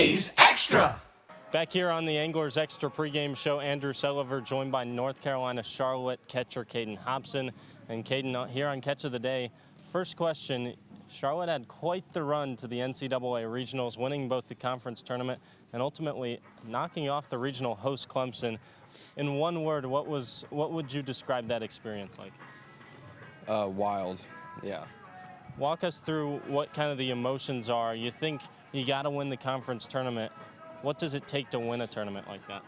A's Extra. Back here on the Anglers Extra pregame show, Andrew Selover joined by North Carolina Charlotte catcher Kaden Hopson. And Kaden, here on Catch of the Day, first question, Charlotte had quite the run to the NCAA regionals, winning both the conference tournament and ultimately knocking off the regional host Clemson. In one word, what would you describe that experience like? Wild, yeah. Walk us through what kind of the emotions are. You think you got to win the conference tournament. What does it take to win a tournament like that?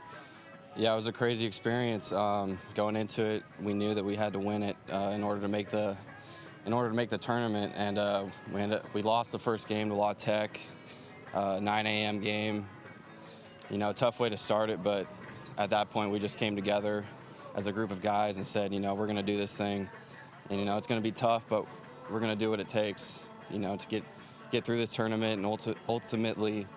Yeah, it was a crazy experience. Going into it, we knew that we had to win it in order to make the tournament, and we lost the first game to La Tech, 9 a.m. game. You know, tough way to start it, but at that point we just came together as a group of guys and said, you know, we're going to do this thing, and you know it's going to be tough, but we're going to do what it takes, you know, to get through this tournament and ultimately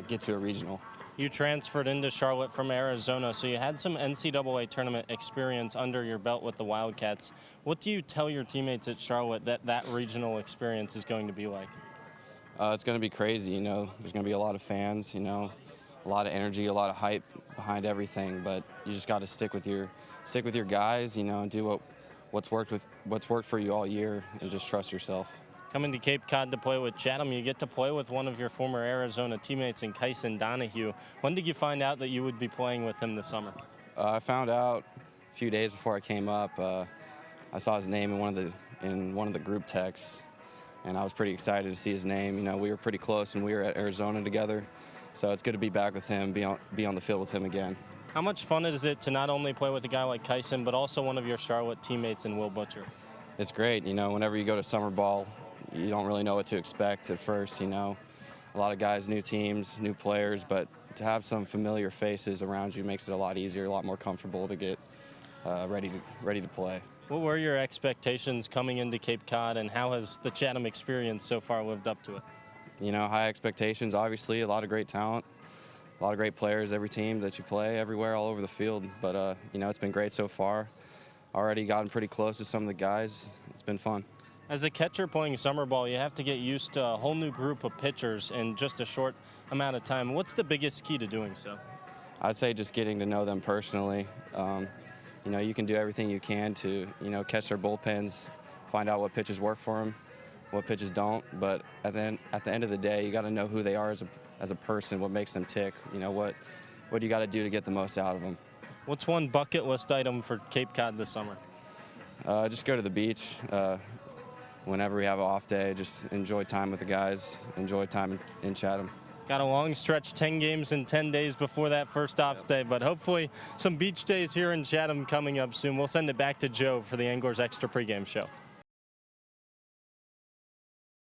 get to a regional. You transferred into Charlotte from Arizona, so you had some NCAA tournament experience under your belt with the Wildcats. What do you tell your teammates at Charlotte that regional experience is going to be like? It's going to be crazy, you know. There's going to be a lot of fans, you know, a lot of energy, a lot of hype behind everything. But you just got to stick with your guys, you know, and do what's worked for you all year, and just trust yourself. Coming to Cape Cod to play with Chatham, you get to play with one of your former Arizona teammates in Kyson Donahue. When did you find out that you would be playing with him this summer? I found out a few days before I came up. I saw his name in one of the group texts, and I was pretty excited to see his name. You know, we were pretty close when we were at Arizona together, so it's good to be back with him, be on the field with him again. How much fun is it to not only play with a guy like Kyson, but also one of your Charlotte teammates in Will Butcher? It's great. You know, whenever you go to summer ball, you don't really know what to expect at first, you know. A lot of guys, new teams, new players, but to have some familiar faces around you makes it a lot easier, a lot more comfortable to get ready to play. What were your expectations coming into Cape Cod, and how has the Chatham experience so far lived up to it? You know, high expectations, obviously, a lot of great talent, a lot of great players, every team that you play, everywhere, all over the field. But, you know, it's been great so far. Already gotten pretty close to some of the guys. It's been fun. As a catcher playing summer ball, you have to get used to a whole new group of pitchers in just a short amount of time. What's the biggest key to doing so? I'd say just getting to know them personally. You know, you can do everything you can to, you know, catch their bullpens, find out what pitches work for them, what pitches don't. But at the end of the day, you got to know who they are as a person, what makes them tick. You know, what do you got to do to get the most out of them? What's one bucket list item for Cape Cod this summer? Just go to the beach. Whenever we have an off day, just enjoy time with the guys, enjoy time in Chatham. Got a long stretch, 10 games in 10 days before that first off day, but hopefully some beach days here in Chatham coming up soon. We'll send it back to Joe for the Anglers Extra pregame show.